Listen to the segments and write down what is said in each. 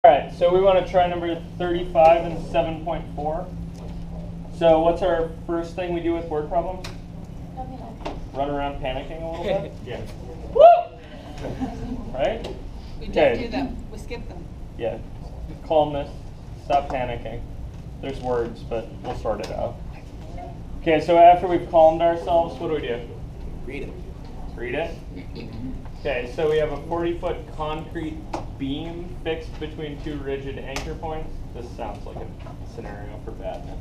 All right, so we want to try number 35 and 7.4. So what's our first thing we do with word problems? Run around panicking a little bit? Yeah. Woo! Right? We don't do them. We skip them. Yeah. Calmness. Stop panicking. There's words, but we'll sort it out. Okay, so after we've calmed ourselves, what do? Read it. Read it? Okay, so we have a 40-foot concrete beam fixed between two rigid anchor points. This sounds like a scenario for badness.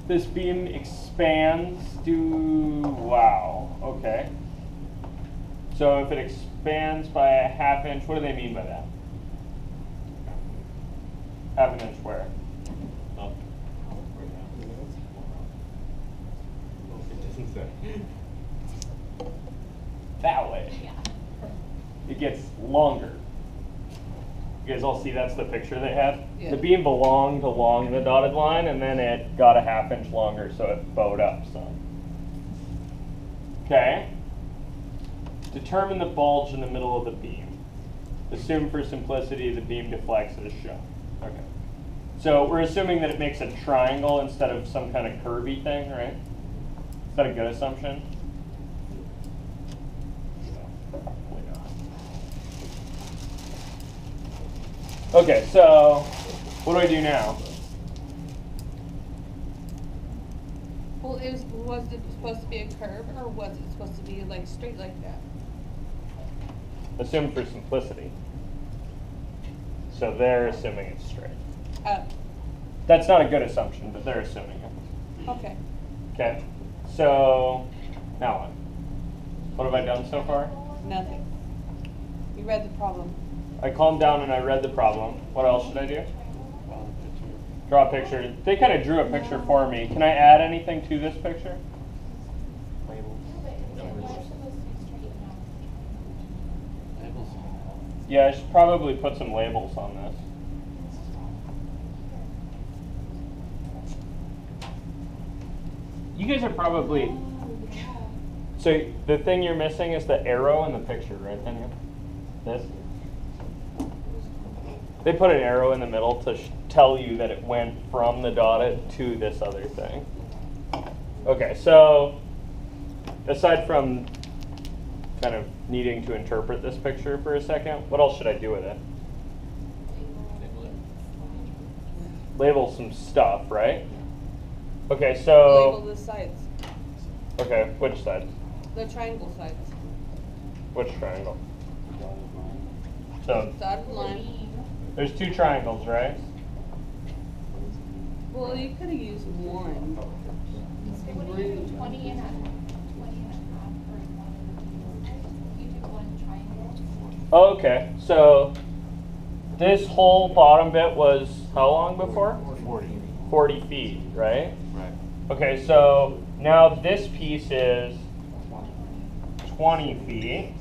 This beam expands wow, okay. So if it expands by a half inch, what do they mean by that? Half an inch where? Up. It doesn't say. That way. It gets longer. You guys all see that's the picture they had? Yeah. The beam belonged along the dotted line, and then it got a half inch longer, so it bowed up some. Okay. Determine the bulge in the middle of the beam. Assume for simplicity the beam deflects as shown. Okay. So we're assuming that it makes a triangle instead of some kind of curvy thing, right? Is that a good assumption? Probably not. Okay, so what do I do now? Well, was it supposed to be a curve, or was it supposed to be like straight like that? Assume for simplicity. So they're assuming it's straight. That's not a good assumption, but they're assuming it. Okay. Okay, so now what? What have I done so far? Nothing. You read the problem. I calmed down and I read the problem. What else should I do? Draw a picture. They kind of drew a picture for me. Can I add anything to this picture? Yeah, I should probably put some labels on this. You guys are probably... So the thing you're missing is the arrow in the picture, right, Daniel? This? They put an arrow in the middle to tell you that it went from the dotted to this other thing. Okay, so aside from kind of needing to interpret this picture for a second, what else should I do with it? Label some stuff, right? Okay, so... Label the sides. Okay, which side? The triangle sides. Which triangle? So, Dotted line. there's two triangles, right? Well, you could have used one. So what do you do? 20 and a half for one. You do one triangle. Okay, so this whole bottom bit was how long before? 40. 40 feet, right? Right. Okay, so now this piece is 20 feet.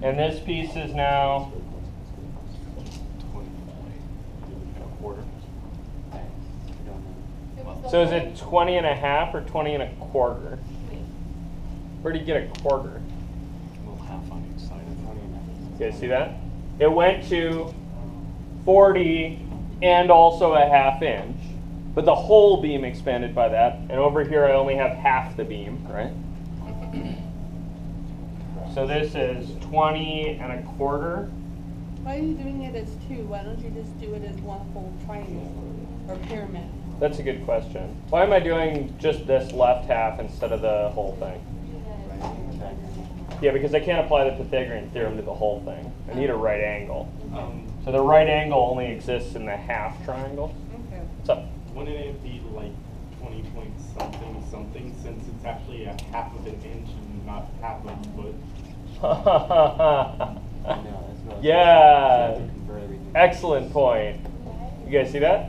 And this piece is now 20 and a quarter. so is it 20 and a half or 20 and a quarter? Where do you get a quarter? Well, half on each side of it. You guys see that? It went to 40 and also a half inch, but the whole beam expanded by that. And over here I only have half the beam, right? So this is 20 and a quarter. Why are you doing it as two? Why don't you just do it as one whole triangle or pyramid? That's a good question. Why am I doing just this left half instead of the whole thing? Yeah, because I can't apply the Pythagorean theorem to the whole thing. I need a right angle. So the right angle only exists in the half triangle. Okay. What's up? Wouldn't it be like 20 point something something since it's actually a half of an inch and not half of a foot? Yeah, excellent point. You guys see that?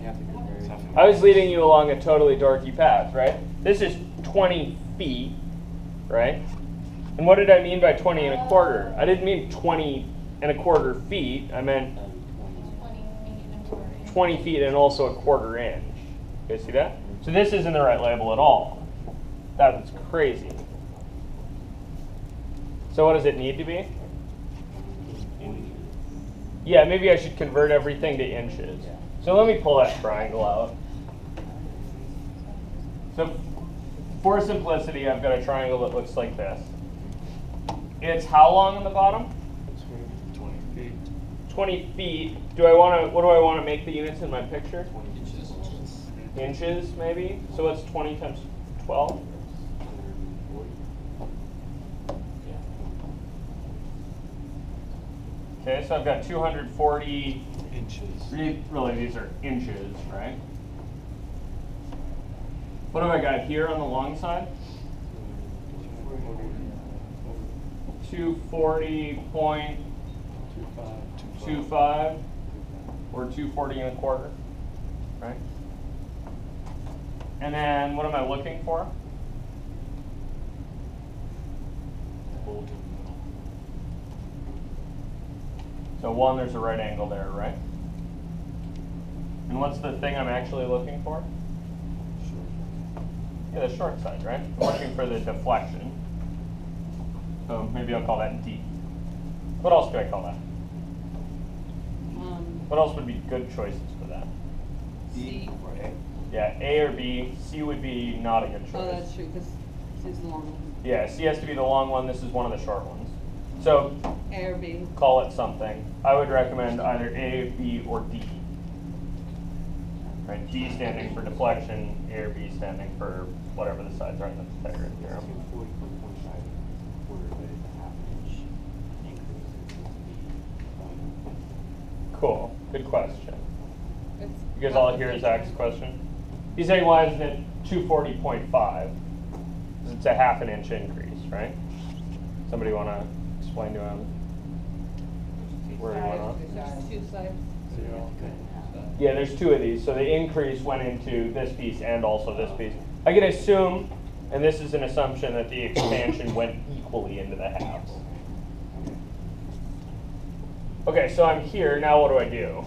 I was leading you along a totally dorky path, right? This is 20 feet, right? And what did I mean by 20 and a quarter? I didn't mean 20 and a quarter feet. I meant 20 feet and also a quarter inch. You guys see that? So this isn't the right label at all. That's crazy. So what does it need to be? Yeah, maybe I should convert everything to inches. So let me pull that triangle out. So for simplicity, I've got a triangle that looks like this. It's how long on the bottom? 20 feet. 20 feet. Do I want to? What do I want to make the units in my picture? 20 inches. Inches, maybe. So what's 20 times 12? Okay, so I've got 240 Inches. Really, these are inches, right? What have I got here on the long side? 240.25 or 240 and a quarter, right? And then what am I looking for? So one, there's a right angle there, right? And what's the thing I'm actually looking for? Yeah, the short side, right? I'm looking for the deflection. So maybe I'll call that D. What else do I call that? What else would be good choices for that? C. Yeah, A or B. C would be not a good choice. Oh, that's true, because C is the long one. Yeah, C has to be the long one. This is one of the short ones. So A or B. call it something. I would recommend either A, B, or D. Right? D standing for deflection, A or B standing for whatever the sides are in the Pythagorean theorem. Cool. Good question. It's You guys all hear Zach's question? He's saying why isn't it 240.5? 'Cause it's a half an inch increase, right? Somebody want to explain to him where he went off? There's two sides. Yeah, there's two of these. So the increase went into this piece and also this piece. I can assume, and this is an assumption, that the expansion went equally into the halves. Okay, so I'm here. Now what do I do?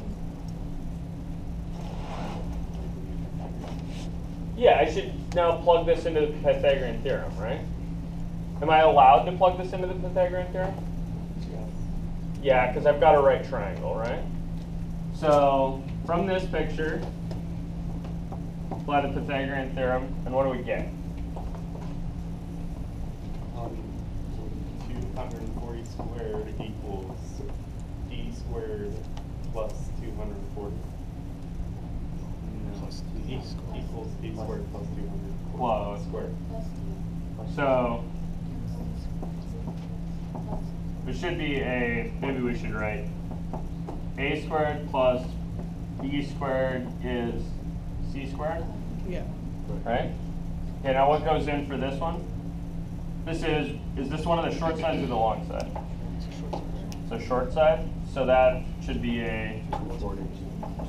Yeah, I should now plug this into the Pythagorean theorem, right? Am I allowed to plug this into the Pythagorean theorem? Yeah, because I've got a right triangle, right? So from this picture, apply the Pythagorean theorem, and what do we get? 240 squared equals D squared plus 240. Plus D equals D squared plus 240 Close. squared. So it should be maybe we should write A squared plus B squared is C squared, Yeah. right? Okay, now what goes in for this one? Is this one of the short sides or the long side? So short side, so that should be a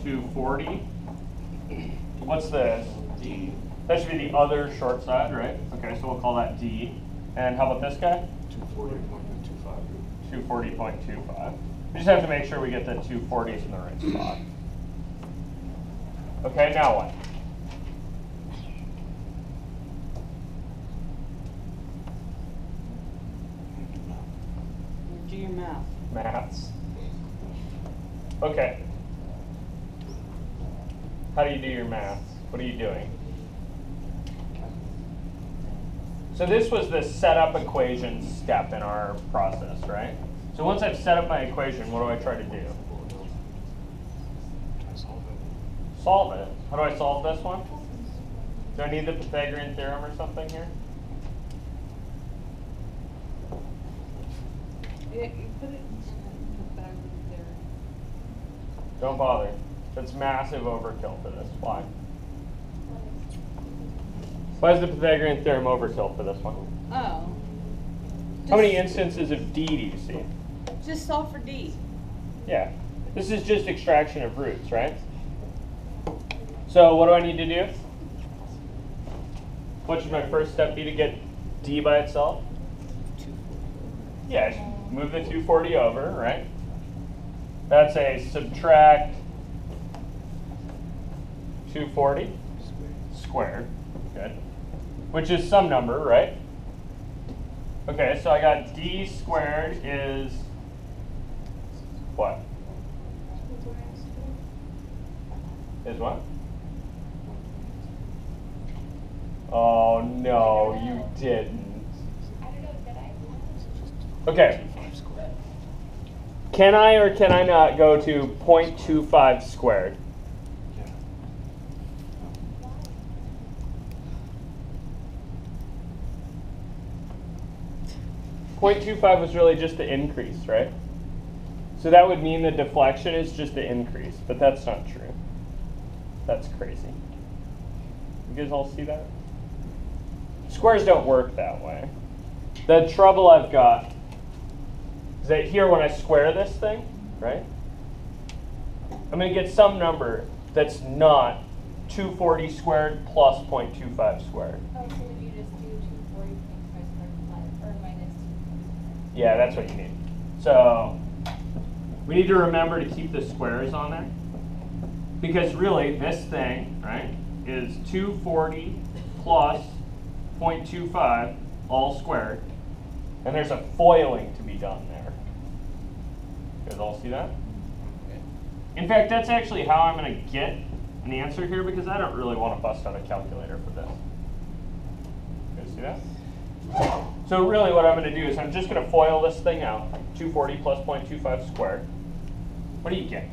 240. What's this? D. That should be the other short side, right? Okay, so we'll call that D. And how about this guy? 240.25. 240.25. We just have to make sure we get the 240s in the right spot. Okay, now what? Do your math. Maths. Okay. How do you do your maths? What are you doing? So this was the setup equation step in our process, right? So once I've set up my equation, what do I try to do? Solve it. How do I solve this one? Do I need the Pythagorean theorem or something here? Yeah, you put it in the back there. Don't bother. That's massive overkill for this. Why? Why is the Pythagorean theorem overkill for this one? Oh. How many instances of D do you see? Just solve for D. Yeah. This is just extraction of roots, right? So what do I need to do? What should my first step be to get D by itself? Yeah, I should move the 240 over, right? That's a subtract 240 squared. Good. Which is some number, right? Okay, so I got D squared is what? Is what? Oh no, you didn't. I don't know, did I? Okay. Can I or can I not go to 0.25 squared? 0.25 was really just the increase, right? So that would mean the deflection is just the increase, but that's not true. That's crazy. You guys all see that? Squares don't work that way. The trouble I've got is that here when I square this thing, right? I'm going to get some number that's not 240 squared plus 0.25 squared. Oh, so would you just do 240.5 squared plus, or minus 240? Yeah, that's what you need. So we need to remember to keep the squares on there. Because really, this thing, right, is 240 plus 0.25 all squared. And there's a foiling to be done there. You guys all see that? In fact, that's actually how I'm going to get an answer here because I don't really want to bust out a calculator for this. You guys see that? So really what I'm going to do is I'm just going to FOIL this thing out. 240 plus 0.25 squared. What do you get?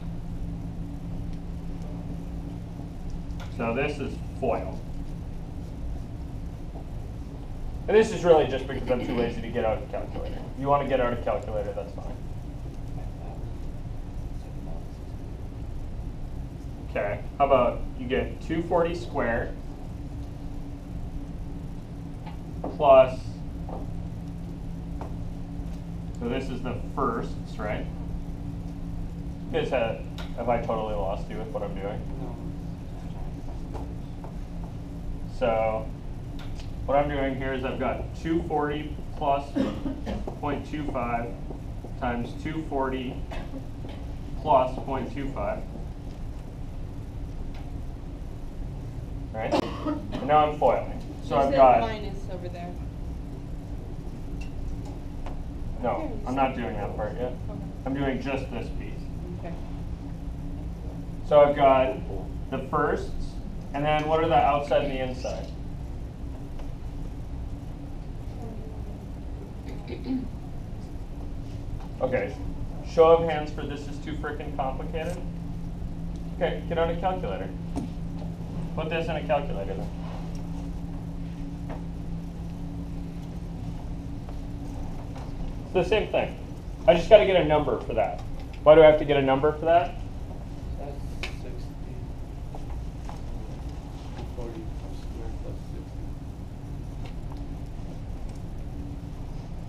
So this is FOIL. And this is really just because I'm too lazy to get out a calculator. If you want to get out a calculator, that's fine. Okay, how about you get 240 squared plus, so this is the firsts, right? You guys have I totally lost you with what I'm doing? So what I'm doing here is I've got 240 plus 0.25 times 240 plus 0.25. Right? And now I'm foiling. So I've got minus over there. No, I'm not doing that part yet. Okay. I'm doing just this piece. Okay. So I've got the firsts, and then what are the outside and the inside? Okay, show of hands for this is too freaking complicated. Okay, get out a calculator. Put this in a calculator then. It's the same thing. I just got to get a number for that. Why do I have to get a number for that? That's 60. 40 squared plus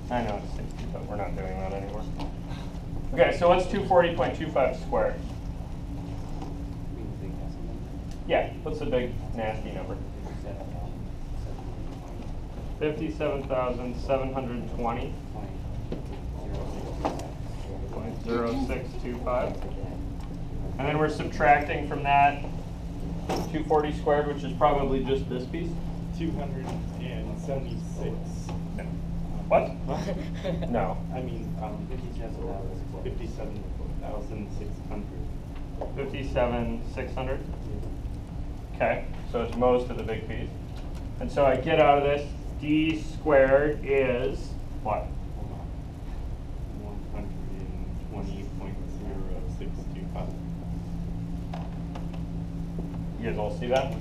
60. I know it's 60, but we're not doing that anymore. Okay, so what's 240.25 squared? Yeah, what's the big nasty number? 57,720.0625. And then we're subtracting from that 240 squared, which is probably just this piece. 276. What? No. I mean, 57,600. 57,600? Okay, so it's most of the big piece. And so I get out of this, d squared is what? 120.0625. You guys all see that?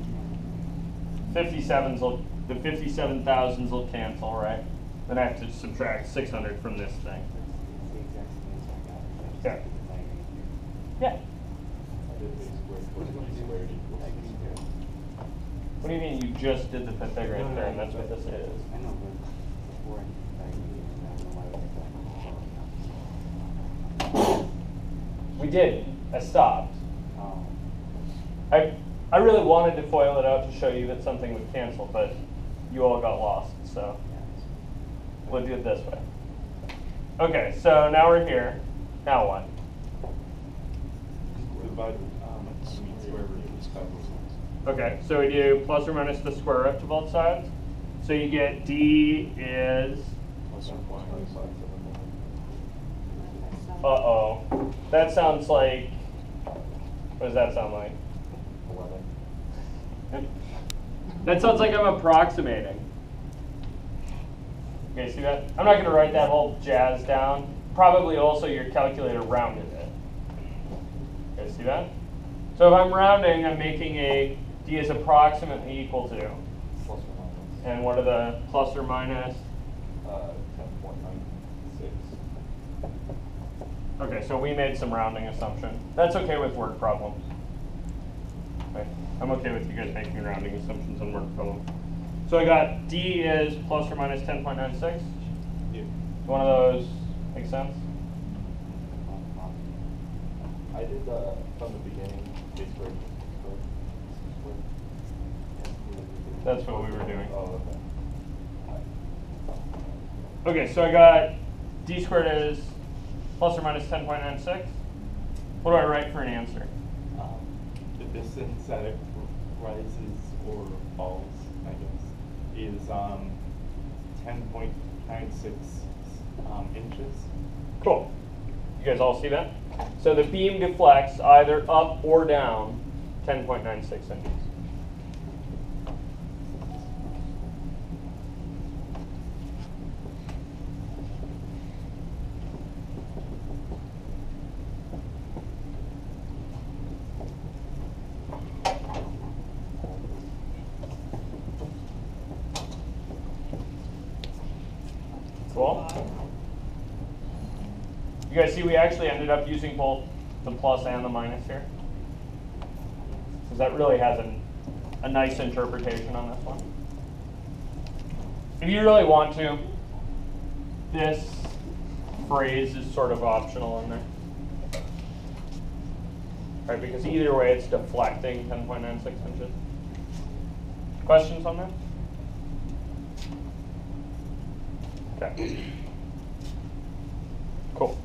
57s will, the 57,000s will cancel, right? Then I have to subtract 600 from this thing. Okay. Yeah. What do you mean you just did the Pythagorean theorem? That's what this is. We did. I stopped. I really wanted to FOIL it out to show you that something would cancel, but you all got lost, so we'll do it this way. Okay, so now we're here. Now what? Divide square root is 5. Okay, so we do plus or minus the square root to both sides. So you get d is, uh-oh. That sounds like, what does that sound like? 11. That sounds like I'm approximating. Okay, see that? I'm not going to write that whole jazz down. Probably also your calculator rounded it. Okay, see that? So if I'm rounding, I'm making a d is approximately equal to. Plus or minus. And what are the plus or minus? 10.96. Okay, so we made some rounding assumption. That's okay with word problems. Okay. I'm okay with you guys making rounding assumptions on word problems. So I got d is plus or minus 10.96. Yeah. One of those make sense? I did from the beginning, base squared, squared. That's what we were doing. Oh, okay. Okay, so I got d squared is plus or minus 10.96. What do I write for an answer? The distance that it rises or falls, I guess, is 10.96 inches. Cool. You guys all see that? So the beam deflects either up or down 10.96 inches. Cool. You guys see we actually ended up using both the plus and the minus here? Because that really has a nice interpretation on this one. If you really want to, this phrase is sort of optional in there. Right, because either way it's deflecting 10.96 inches. Questions on that? Okay. Cool.